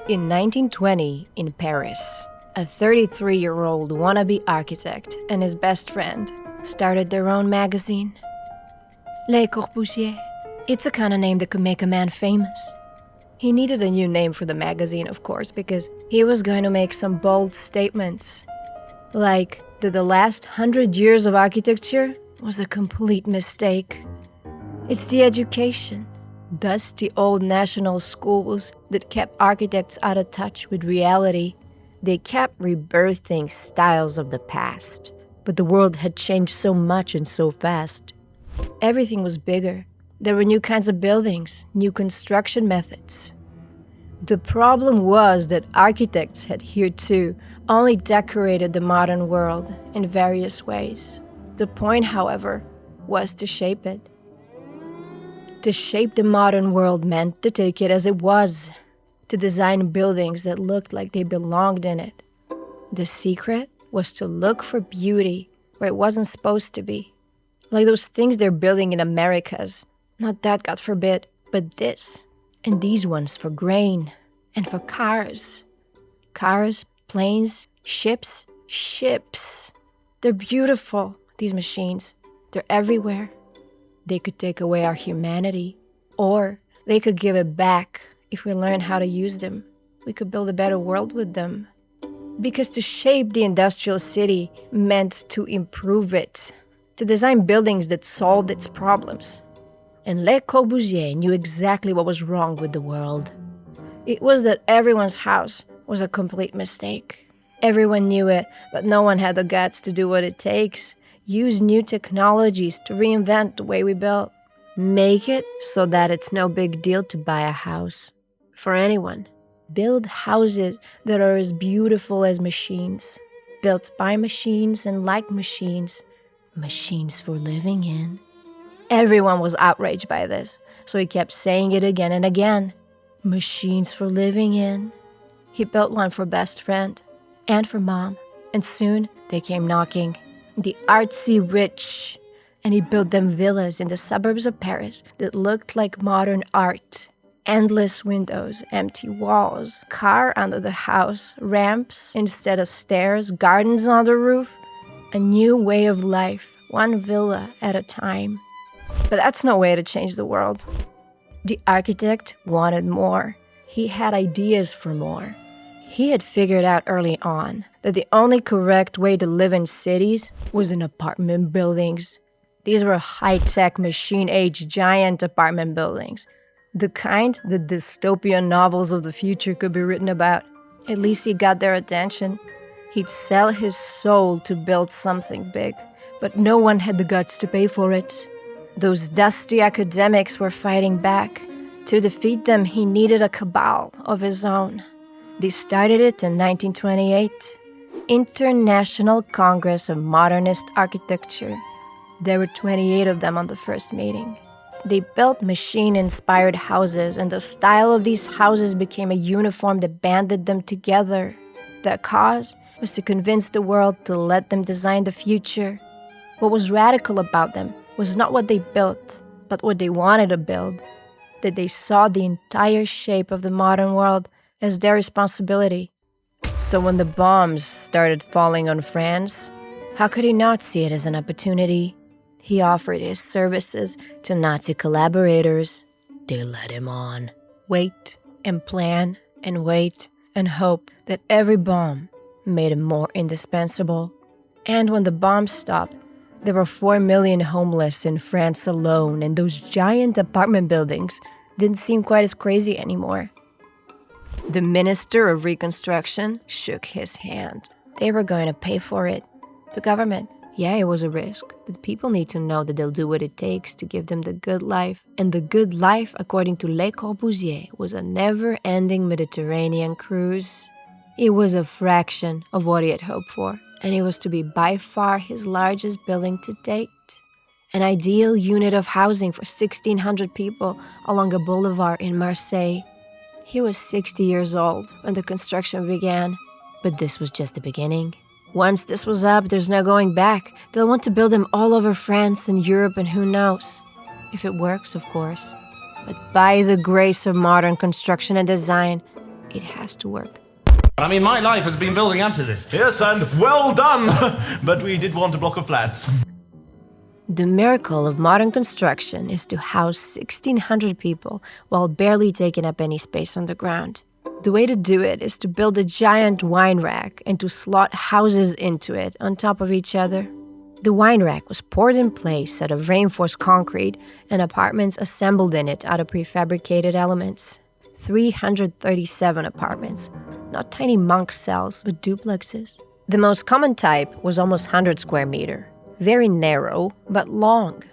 In 1920, in Paris, a 33-year-old wannabe architect and his best friend started their own magazine. Le Corbusier. It's a kind of name that could make a man famous. He needed a new name for the magazine, of course, because he was going to make some bold statements. Like that the last 100 years of architecture was a complete mistake. It's the education, dusty old national schools that kept architects out of touch with reality. They kept rebirthing styles of the past, but the world had changed so much and so fast. Everything was bigger. There were new kinds of buildings, new construction methods. The problem was that architects had hitherto only decorated the modern world in various ways. The point, however, was to shape it. To shape the modern world meant to take it as it was, to design buildings that looked like they belonged in it. The secret was to look for beauty where it wasn't supposed to be. Like those things they're building in Americas. Not that, God forbid, but this. And these ones for grain and for cars. Cars, planes, ships. They're beautiful, these machines. They're everywhere. They could take away our humanity, or they could give it back if we learn how to use them. We could build a better world with them. Because to shape the industrial city meant to improve it, to design buildings that solved its problems. And Le Corbusier knew exactly what was wrong with the world. It was that everyone's house was a complete mistake. Everyone knew it, but no one had the guts to do what it takes. Use new technologies to reinvent the way we build. Make it so that it's no big deal to buy a house. For anyone. Build houses that are as beautiful as machines. Built by machines and like machines. Machines for living in. Everyone was outraged by this, so he kept saying it again and again. Machines for living in. He built one for best friend and for mom, and soon they came knocking. The artsy rich, and he built them villas in the suburbs of Paris that looked like modern art. Endless windows, empty walls, car under the house, ramps instead of stairs, gardens on the roof. A new way of life, one villa at a time. But that's no way to change the world. The architect wanted more. He had ideas for more. He had figured out early on that the only correct way to live in cities was in apartment buildings. These were high-tech, machine-age, giant apartment buildings. The kind that dystopian novels of the future could be written about. At least he got their attention. He'd sell his soul to build something big, but no one had the guts to pay for it. Those dusty academics were fighting back. To defeat them, he needed a cabal of his own. They started it in 1928, International Congress of Modernist Architecture. There were 28 of them on the first meeting. They built machine-inspired houses, and the style of these houses became a uniform that banded them together. Their cause was to convince the world to let them design the future. What was radical about them was not what they built, but what they wanted to build. That they saw the entire shape of the modern world as their responsibility. So when the bombs started falling on France, how could he not see it as an opportunity? He offered his services to Nazi collaborators. They led him on. Wait and plan and wait and hope that every bomb made him more indispensable. And when the bombs stopped, there were 4 million homeless in France alone, and those giant apartment buildings didn't seem quite as crazy anymore. The Minister of Reconstruction shook his hand. They were going to pay for it. The government, yeah, it was a risk, but people need to know that they'll do what it takes to give them the good life. And the good life, according to Le Corbusier, was a never-ending Mediterranean cruise. It was a fraction of what he had hoped for, and it was to be by far his largest building to date. An ideal unit of housing for 1,600 people along a boulevard in Marseille. He was 60 years old when the construction began, but this was just the beginning. Once this was up, there's no going back. They'll want to build them all over France and Europe, and who knows? If it works, of course. But by the grace of modern construction and design, It has to work. I mean, my life has been building up to this. Yes, and well done! But we did want a block of flats. The miracle of modern construction is to house 1,600 people while barely taking up any space on the ground. The way to do it is to build a giant wine rack and to slot houses into it on top of each other. The wine rack was poured in place out of reinforced concrete and apartments assembled in it out of prefabricated elements. 337 apartments, not tiny monk cells, but duplexes. The most common type was almost 100 square meter, very narrow, but long,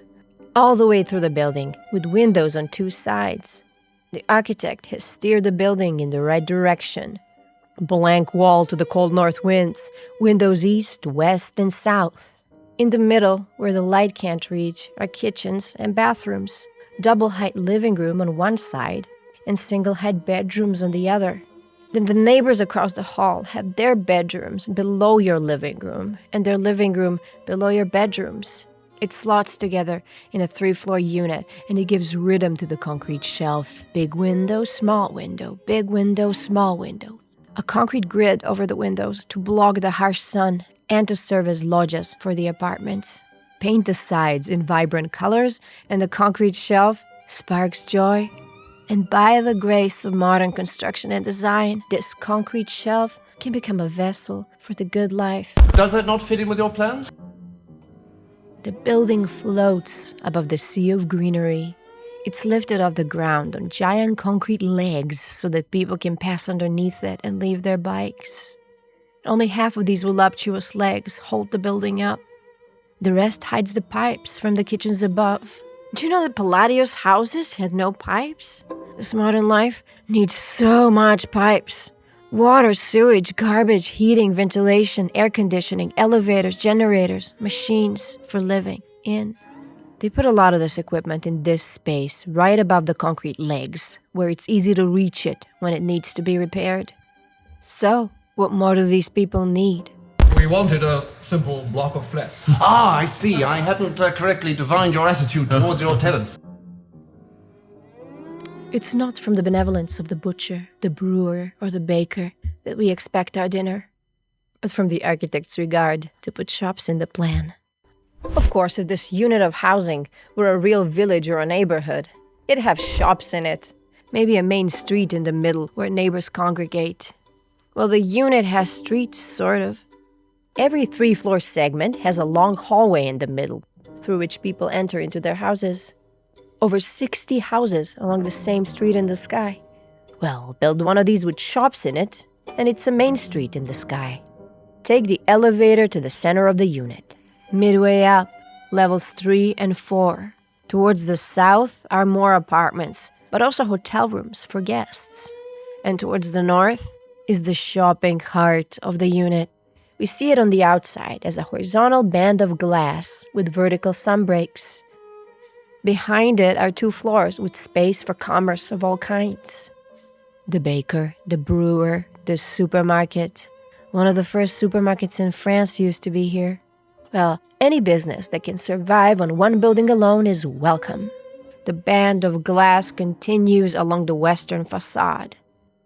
all the way through the building, with windows on two sides. The architect has steered the building in the right direction. Blank wall to the cold north winds, windows east, west, and south. In the middle, where the light can't reach, are kitchens and bathrooms, double-height living room on one side, and single-height bedrooms on the other. Then the neighbors across the hall have their bedrooms below your living room and their living room below your bedrooms. It slots together in a 3-floor unit and it gives rhythm to the concrete shelf. Big window, small window, big window, small window. A concrete grid over the windows to block the harsh sun and to serve as lodges for the apartments. Paint the sides in vibrant colors and the concrete shelf sparks joy. And by the grace of modern construction and design, this concrete shelf can become a vessel for the good life. Does that not fit in with your plans? The building floats above the sea of greenery. It's lifted off the ground on giant concrete legs so that people can pass underneath it and leave their bikes. Only half of these voluptuous legs hold the building up. The rest hides the pipes from the kitchens above. Do you know that Palladios houses had no pipes? This modern life needs so much pipes. Water, sewage, garbage, heating, ventilation, air conditioning, elevators, generators, machines for living in. They put a lot of this equipment in this space, right above the concrete legs, where it's easy to reach it when it needs to be repaired. So, what more do these people need? We wanted a simple block of flats. Ah, I see. I hadn't correctly divined your attitude towards your tenants. It's not from the benevolence of the butcher, the brewer, or the baker that we expect our dinner, but from the architect's regard to put shops in the plan. Of course, if this unit of housing were a real village or a neighborhood, it'd have shops in it, maybe a main street in the middle where neighbors congregate. Well, the unit has streets, sort of. Every 3-floor segment has a long hallway in the middle, through which people enter into their houses. Over 60 houses along the same street in the sky. Well, build one of these with shops in it, and it's a main street in the sky. Take the elevator to the center of the unit. Midway up, levels 3 and 4. Towards the south are more apartments, but also hotel rooms for guests. And towards the north is the shopping heart of the unit. We see it on the outside as a horizontal band of glass with vertical sunbreaks. Behind it are 2 floors with space for commerce of all kinds. The baker, the brewer, the supermarket. One of the first supermarkets in France used to be here. Well, any business that can survive on one building alone is welcome. The band of glass continues along the western facade.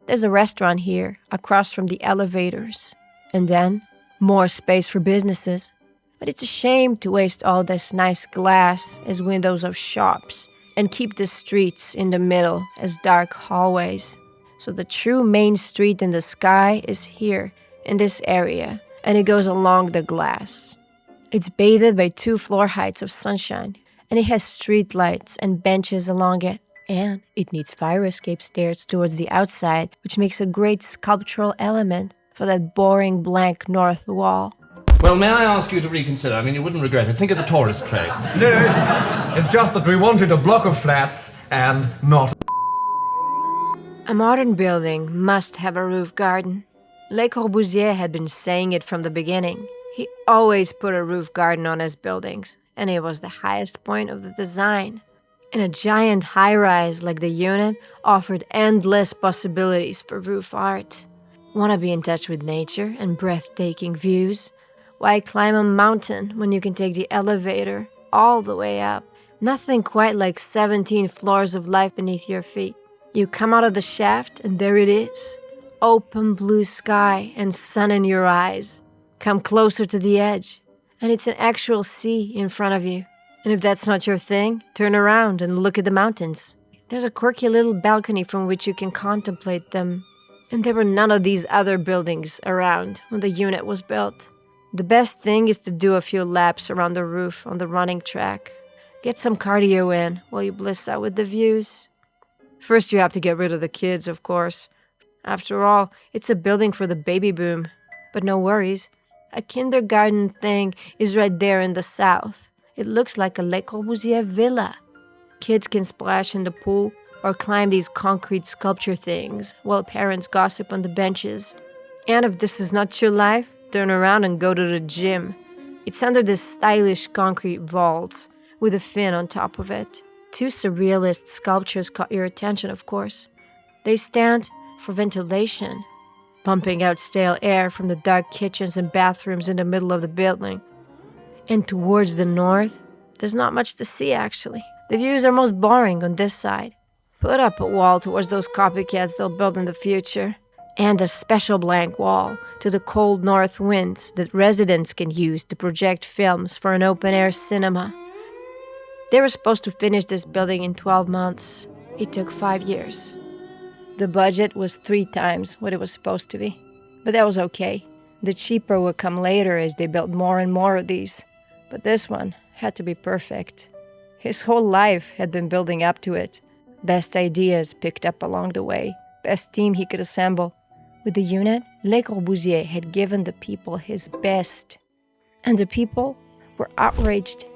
There's a restaurant here, across from the elevators. And then, more space for businesses. But it's a shame to waste all this nice glass as windows of shops and keep the streets in the middle as dark hallways. So the true main street in the sky is here, in this area, and it goes along the glass. It's bathed by 2 floor heights of sunshine, and it has street lights and benches along it. And it needs fire escape stairs towards the outside, which makes a great sculptural element for that boring blank north wall. Well, may I ask you to reconsider? I mean, you wouldn't regret it. Think of the tourist trade. No, it's just that we wanted a block of flats and not. A modern building must have a roof garden. Le Corbusier had been saying it from the beginning. He always put a roof garden on his buildings, and it was the highest point of the design. And a giant high-rise like the unit offered endless possibilities for roof art. Want to be in touch with nature and breathtaking views? Why climb a mountain when you can take the elevator all the way up? Nothing quite like 17 floors of life beneath your feet. You come out of the shaft and there it is. open blue sky and sun in your eyes. Come closer to the edge, and it's an actual sea in front of you. And if that's not your thing, turn around and look at the mountains. There's a quirky little balcony from which you can contemplate them. And there were none of these other buildings around when the unit was built. The best thing is to do a few laps around the roof on the running track. Get some cardio in while you bliss out with the views. First, you have to get rid of the kids, of course. After all, it's a building for the baby boom. But no worries. A kindergarten thing is right there in the south. It looks like a Le Corbusier villa. Kids can splash in the pool or climb these concrete sculpture things while parents gossip on the benches. And if this is not your life, turn around and go to the gym. It's under this stylish concrete vault with a fin on top of it. Two surrealist sculptures caught your attention, of course. They stand for ventilation, pumping out stale air from the dark kitchens and bathrooms in the middle of the building. And towards the north, there's not much to see, actually. The views are most boring on this side. Put up a wall towards those copycats they'll build in the future. And a special blank wall to the cold north winds that residents can use to project films for an open-air cinema. They were supposed to finish this building in 12 months. It took 5 years. The budget was 3 times what it was supposed to be. But that was okay. The cheaper would come later as they built more and more of these. But this one had to be perfect. His whole life had been building up to it. Best ideas picked up along the way. Best team he could assemble. With the unit, Le Corbusier had given the people his best. And the people were outraged.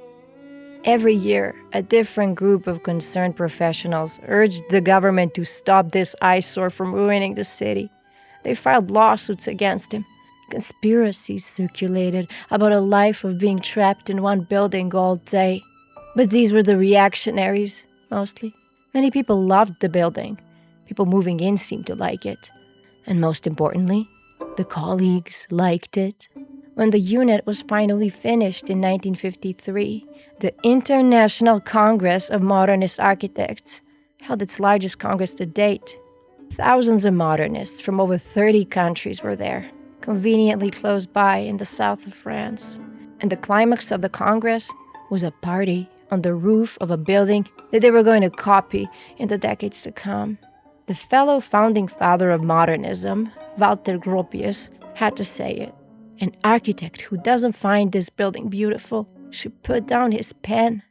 Every year, a different group of concerned professionals urged the government to stop this eyesore from ruining the city. They filed lawsuits against him. Conspiracies circulated about a life of being trapped in one building all day. But these were the reactionaries, mostly. Many people loved the building. People moving in seemed to like it. And most importantly, the colleagues liked it. When the unit was finally finished in 1953, the International Congress of Modernist Architects held its largest congress to date. Thousands of modernists from over 30 countries were there, conveniently close by in the south of France. And the climax of the congress was a party on the roof of a building that they were going to copy in the decades to come. The fellow founding father of modernism, Walter Gropius, had to say it. An architect who doesn't find this building beautiful should put down his pen.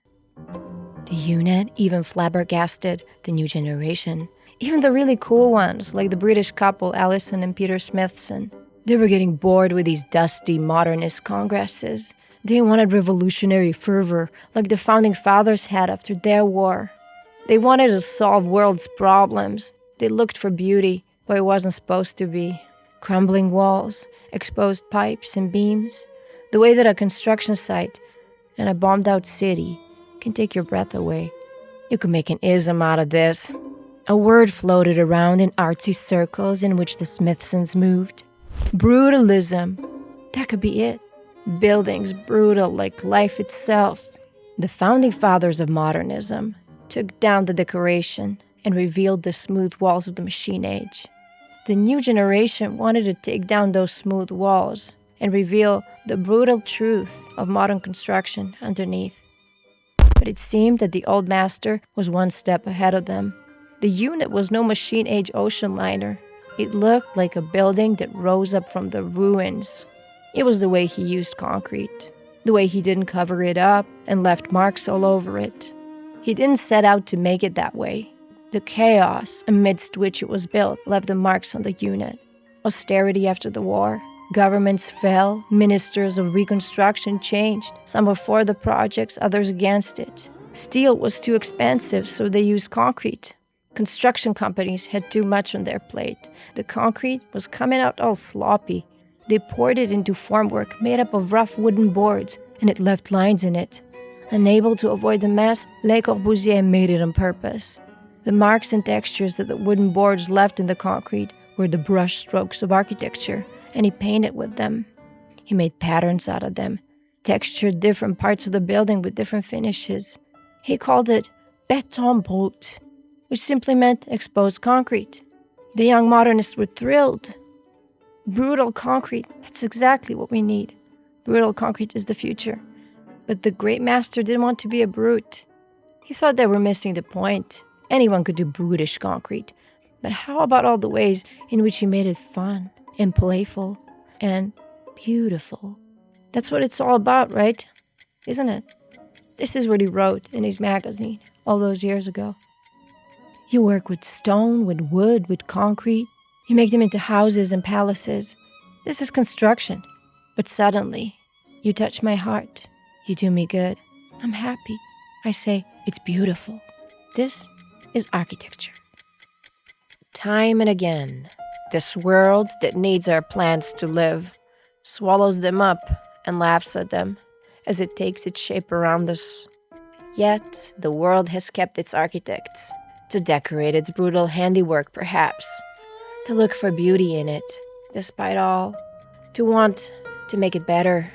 The unit even flabbergasted the new generation, even the really cool ones, like the British couple Alison and Peter Smithson. They were getting bored with these dusty modernist congresses. They wanted revolutionary fervor, like the founding fathers had after their war. They wanted to solve world's problems. They looked for beauty where it wasn't supposed to be. Crumbling walls, exposed pipes and beams, the way that a construction site and a bombed-out city can take your breath away. You could make an ism out of this. A word floated around in artsy circles in which the Smithsons moved. Brutalism. That could be it. Buildings brutal like life itself. The founding fathers of modernism took down the decoration and revealed the smooth walls of the machine age. The new generation wanted to take down those smooth walls and reveal the brutal truth of modern construction underneath. But it seemed that the old master was one step ahead of them. The unit was no machine-age ocean liner. It looked like a building that rose up from the ruins. It was the way he used concrete, the way he didn't cover it up and left marks all over it. He didn't set out to make it that way. The chaos amidst which it was built left the marks on the unit. Austerity after the war. Governments fell, ministers of reconstruction changed. Some were for the projects, others against it. Steel was too expensive, so they used concrete. Construction companies had too much on their plate. The concrete was coming out all sloppy. They poured it into formwork made up of rough wooden boards, and it left lines in it. Unable to avoid the mess, Le Corbusier made it on purpose. The marks and textures that the wooden boards left in the concrete were the brush strokes of architecture, and he painted with them. He made patterns out of them, textured different parts of the building with different finishes. He called it béton brut, which simply meant exposed concrete. The young modernists were thrilled. Brutal concrete, that's exactly what we need. Brutal concrete is the future. But the great master didn't want to be a brute. He thought they were missing the point. Anyone could do brutish concrete. But how about all the ways in which he made it fun and playful and beautiful? That's what it's all about, right? Isn't it? This is what he wrote in his magazine all those years ago. You work with stone, with wood, with concrete. You make them into houses and palaces. This is construction. But suddenly, you touch my heart. You do me good. I'm happy. I say, it's beautiful. This is architecture. Time and again, this world that needs our plants to live swallows them up and laughs at them as it takes its shape around us. Yet, the world has kept its architects to decorate its brutal handiwork, perhaps, to look for beauty in it, despite all, to want to make it better.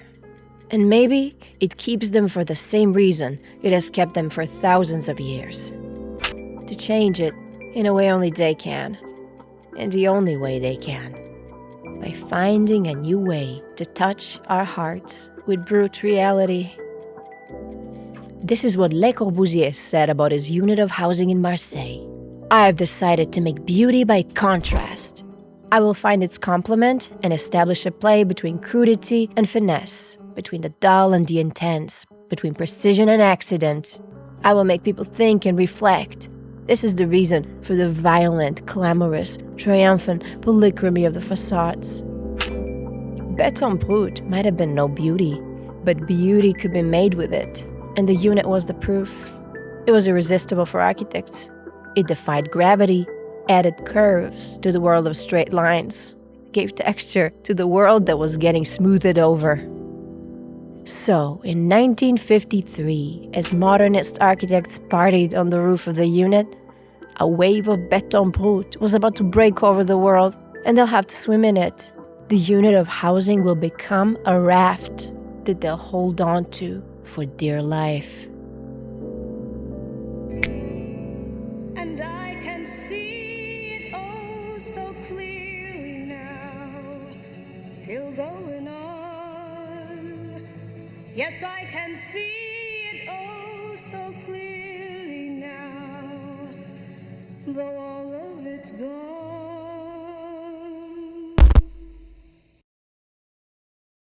And maybe it keeps them for the same reason it has kept them for thousands of years. To change it in a way only they can, and the only way they can, by finding a new way to touch our hearts with brute reality. This is what Le Corbusier said about his unit of housing in Marseille. I have decided to make beauty by contrast. I will find its complement and establish a play between crudity and finesse, between the dull and the intense, between precision and accident. I will make people think and reflect. This is the reason for the violent, clamorous, triumphant polychromy of the facades. Béton brut might have been no beauty, but beauty could be made with it, and the unit was the proof. It was irresistible for architects. It defied gravity, added curves to the world of straight lines, gave texture to the world that was getting smoothed over. So, in 1953, as modernist architects partied on the roof of the unit, a wave of béton brut was about to break over the world, and they'll have to swim in it. The unit of housing will become a raft that they'll hold on to for dear life. And I can see it oh so clearly now, still going on. Yes, I can see it oh so clearly now, though all of it's gone.